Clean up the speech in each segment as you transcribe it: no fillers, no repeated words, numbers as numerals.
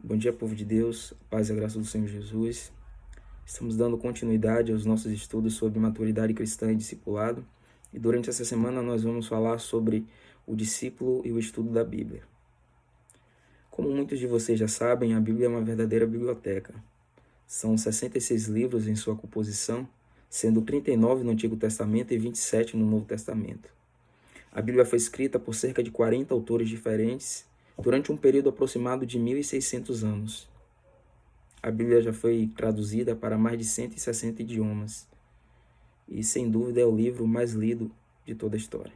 Bom dia, povo de Deus, a paz e a graça do Senhor Jesus. Estamos dando continuidade aos nossos estudos sobre maturidade cristã e discipulado. E durante essa semana nós vamos falar sobre o discípulo e o estudo da Bíblia. Como muitos de vocês já sabem, a Bíblia é uma verdadeira biblioteca. São 66 livros em sua composição, sendo 39 no Antigo Testamento e 27 no Novo Testamento. A Bíblia foi escrita por cerca de 40 autores diferentes, durante um período aproximado de 1.600 anos. A Bíblia já foi traduzida para mais de 160 idiomas e, sem dúvida, é o livro mais lido de toda a história.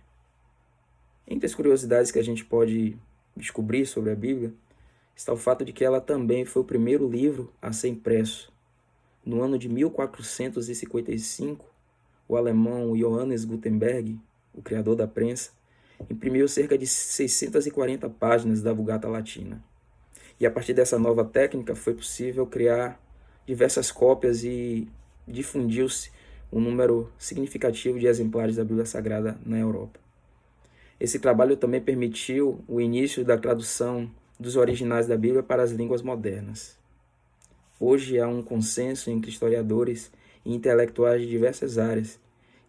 Entre as curiosidades que a gente pode descobrir sobre a Bíblia está o fato de que ela também foi o primeiro livro a ser impresso. No ano de 1455, o alemão Johannes Gutenberg, o criador da prensa, imprimiu cerca de 640 páginas da Vulgata Latina. E a partir dessa nova técnica foi possível criar diversas cópias e difundiu-se um número significativo de exemplares da Bíblia Sagrada na Europa. Esse trabalho também permitiu o início da tradução dos originais da Bíblia para as línguas modernas. Hoje há um consenso entre historiadores e intelectuais de diversas áreas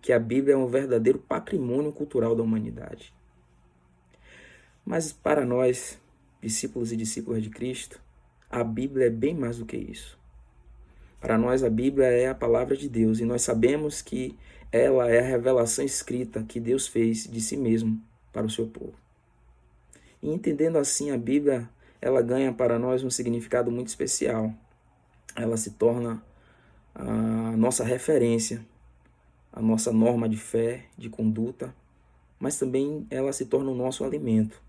que a Bíblia é um verdadeiro patrimônio cultural da humanidade. Mas para nós, discípulos e discípulas de Cristo, a Bíblia é bem mais do que isso. Para nós, a Bíblia é a palavra de Deus e nós sabemos que ela é a revelação escrita que Deus fez de si mesmo para o seu povo. E entendendo assim a Bíblia, ela ganha para nós um significado muito especial. Ela se torna a nossa referência, a nossa norma de fé, de conduta, mas também ela se torna o nosso alimento.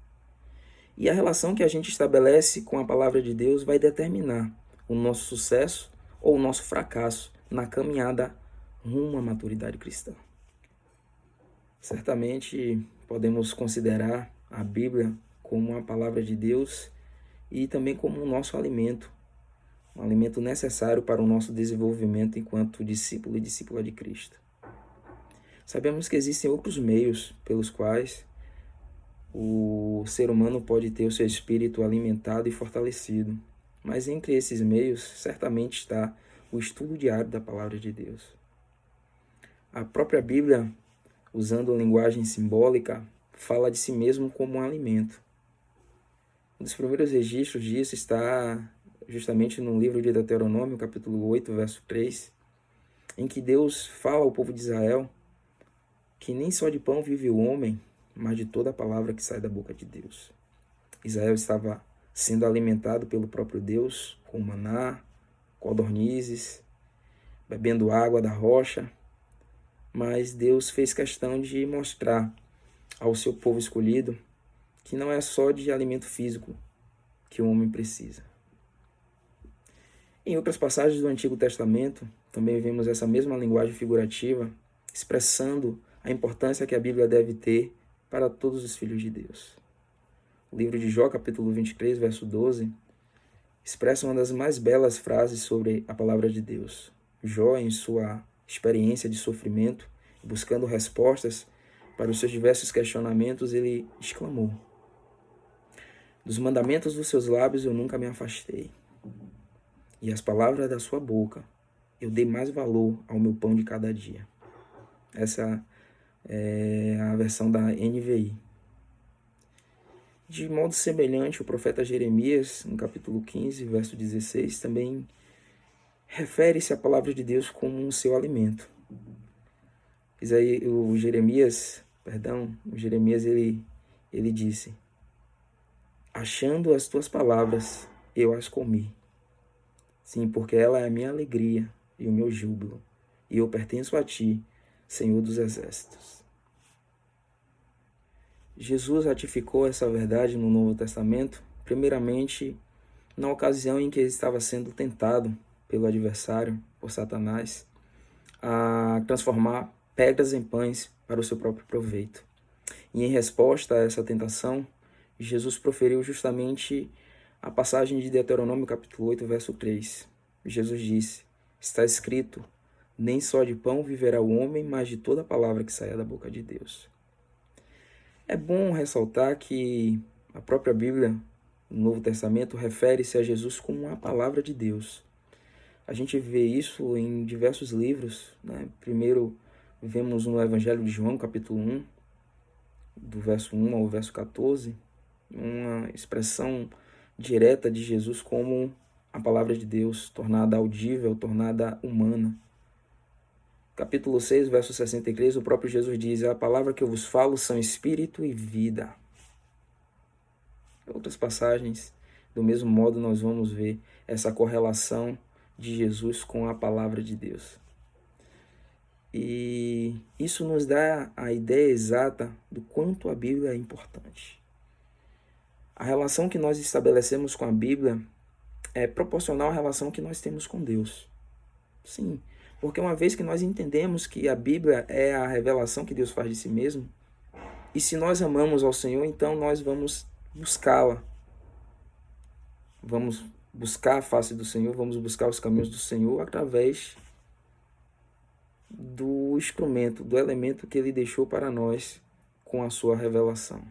E a relação que a gente estabelece com a palavra de Deus vai determinar o nosso sucesso ou o nosso fracasso na caminhada rumo à maturidade cristã. Certamente podemos considerar a Bíblia como a palavra de Deus e também como o nosso alimento, um alimento necessário para o nosso desenvolvimento enquanto discípulo e discípula de Cristo. Sabemos que existem outros meios pelos quais o ser humano pode ter o seu espírito alimentado e fortalecido. Mas entre esses meios, certamente está o estudo diário da palavra de Deus. A própria Bíblia, usando linguagem simbólica, fala de si mesmo como um alimento. Um dos primeiros registros disso está justamente no livro de Deuteronômio, capítulo 8, verso 3, em que Deus fala ao povo de Israel que nem só de pão vive o homem, mas de toda a palavra que sai da boca de Deus. Israel estava sendo alimentado pelo próprio Deus com maná, codornizes, bebendo água da rocha, mas Deus fez questão de mostrar ao seu povo escolhido que não é só de alimento físico que o homem precisa. Em outras passagens do Antigo Testamento, também vemos essa mesma linguagem figurativa expressando a importância que a Bíblia deve ter para todos os filhos de Deus. O livro de Jó, capítulo 23, verso 12, expressa uma das mais belas frases sobre a palavra de Deus. Jó, em sua experiência de sofrimento, buscando respostas para os seus diversos questionamentos, ele exclamou: "Dos mandamentos dos seus lábios eu nunca me afastei, e as palavras da sua boca eu dei mais valor ao meu pão de cada dia." Essa é a versão da NVI. De modo semelhante, o profeta Jeremias, no capítulo 15, verso 16, também refere-se à palavra de Deus como um seu alimento. O Jeremias, ele disse: "Achando as tuas palavras, eu as comi. Sim, porque ela é a minha alegria e o meu júbilo, e eu pertenço a ti, Senhor dos exércitos." Jesus ratificou essa verdade no Novo Testamento, primeiramente na ocasião em que ele estava sendo tentado pelo adversário, por Satanás, a transformar pedras em pães para o seu próprio proveito. E em resposta a essa tentação, Jesus proferiu justamente a passagem de Deuteronômio capítulo 8, verso 3. Jesus disse: "Está escrito, nem só de pão viverá o homem, mas de toda palavra que saia da boca de Deus." É bom ressaltar que a própria Bíblia no Novo Testamento refere-se a Jesus como a palavra de Deus. A gente vê isso em diversos livros, né? Primeiro, vemos no Evangelho de João, capítulo 1, do verso 1 ao verso 14, uma expressão direta de Jesus como a palavra de Deus, tornada audível, tornada humana. Capítulo 6, verso 63, o próprio Jesus diz: a palavra que eu vos falo são espírito e vida. Outras passagens, do mesmo modo, nós vamos ver essa correlação de Jesus com a palavra de Deus. E isso nos dá a ideia exata do quanto a Bíblia é importante. A relação que nós estabelecemos com a Bíblia é proporcional à relação que nós temos com Deus. Sim, porque uma vez que nós entendemos que a Bíblia é a revelação que Deus faz de si mesmo, e se nós amamos ao Senhor, então nós vamos buscá-la. Vamos buscar a face do Senhor, vamos buscar os caminhos do Senhor através do instrumento, do elemento que Ele deixou para nós com a sua revelação.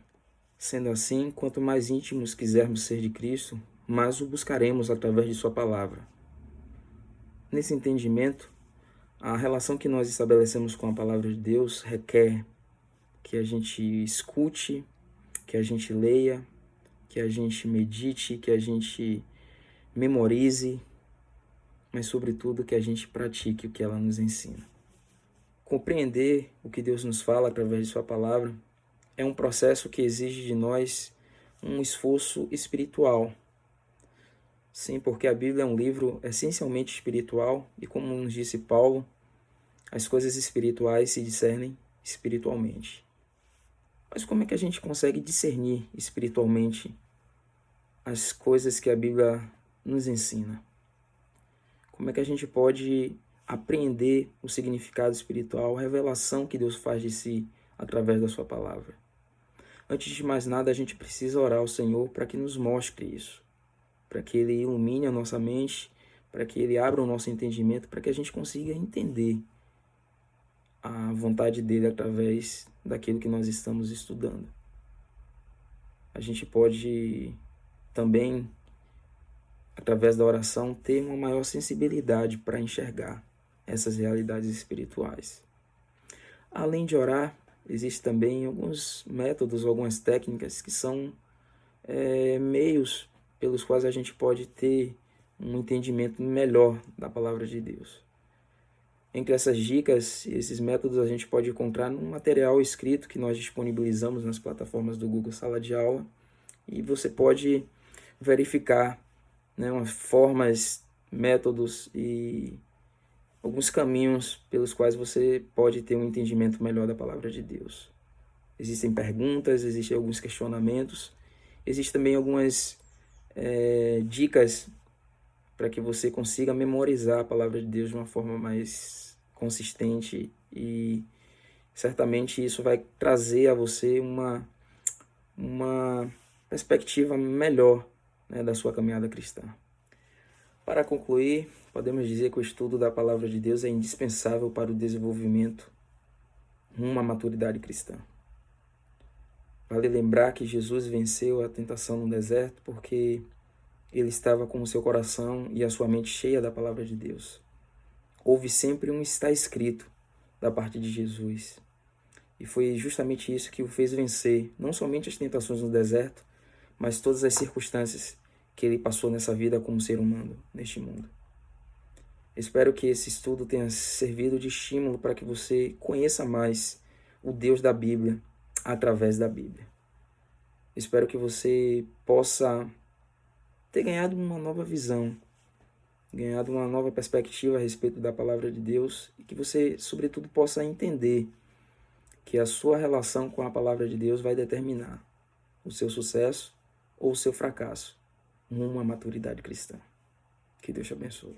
Sendo assim, quanto mais íntimos quisermos ser de Cristo, mais o buscaremos através de sua palavra. Nesse entendimento, a relação que nós estabelecemos com a palavra de Deus requer que a gente escute, que a gente leia, que a gente medite, que a gente memorize, mas sobretudo que a gente pratique o que ela nos ensina. Compreender o que Deus nos fala através de sua palavra é um processo que exige de nós um esforço espiritual. Sim, porque a Bíblia é um livro essencialmente espiritual e, como nos disse Paulo, as coisas espirituais se discernem espiritualmente. Mas como é que a gente consegue discernir espiritualmente as coisas que a Bíblia nos ensina? Como é que a gente pode apreender o significado espiritual, a revelação que Deus faz de si através da sua palavra? Antes de mais nada, a gente precisa orar ao Senhor para que nos mostre isso, para que Ele ilumine a nossa mente, para que Ele abra o nosso entendimento, para que a gente consiga entender a vontade dEle através daquilo que nós estamos estudando. A gente pode também, através da oração, ter uma maior sensibilidade para enxergar essas realidades espirituais. Além de orar, existem também alguns métodos, algumas técnicas que são meios pelos quais a gente pode ter um entendimento melhor da palavra de Deus. Entre essas dicas e esses métodos a gente pode encontrar num material escrito que nós disponibilizamos nas plataformas do Google Sala de Aula, e você pode verificar, né, formas, métodos e alguns caminhos pelos quais você pode ter um entendimento melhor da palavra de Deus. Existem perguntas, existem alguns questionamentos, existem também algumas dicas para que você consiga memorizar a palavra de Deus de uma forma mais consistente, e certamente isso vai trazer a você uma perspectiva melhor, né, da sua caminhada cristã. Para concluir, podemos dizer que o estudo da palavra de Deus é indispensável para o desenvolvimento rumo à maturidade cristã. Vale lembrar que Jesus venceu a tentação no deserto porque ele estava com o seu coração e a sua mente cheia da palavra de Deus. Houve sempre um está escrito da parte de Jesus. E foi justamente isso que o fez vencer, não somente as tentações no deserto, mas todas as circunstâncias que ele passou nessa vida como ser humano, neste mundo. Espero que esse estudo tenha servido de estímulo para que você conheça mais o Deus da Bíblia através da Bíblia. Espero que você possa ter ganhado uma nova visão, ganhado uma nova perspectiva a respeito da palavra de Deus, e que você, sobretudo, possa entender que a sua relação com a palavra de Deus vai determinar o seu sucesso ou o seu fracasso rumo à maturidade cristã. Que Deus te abençoe.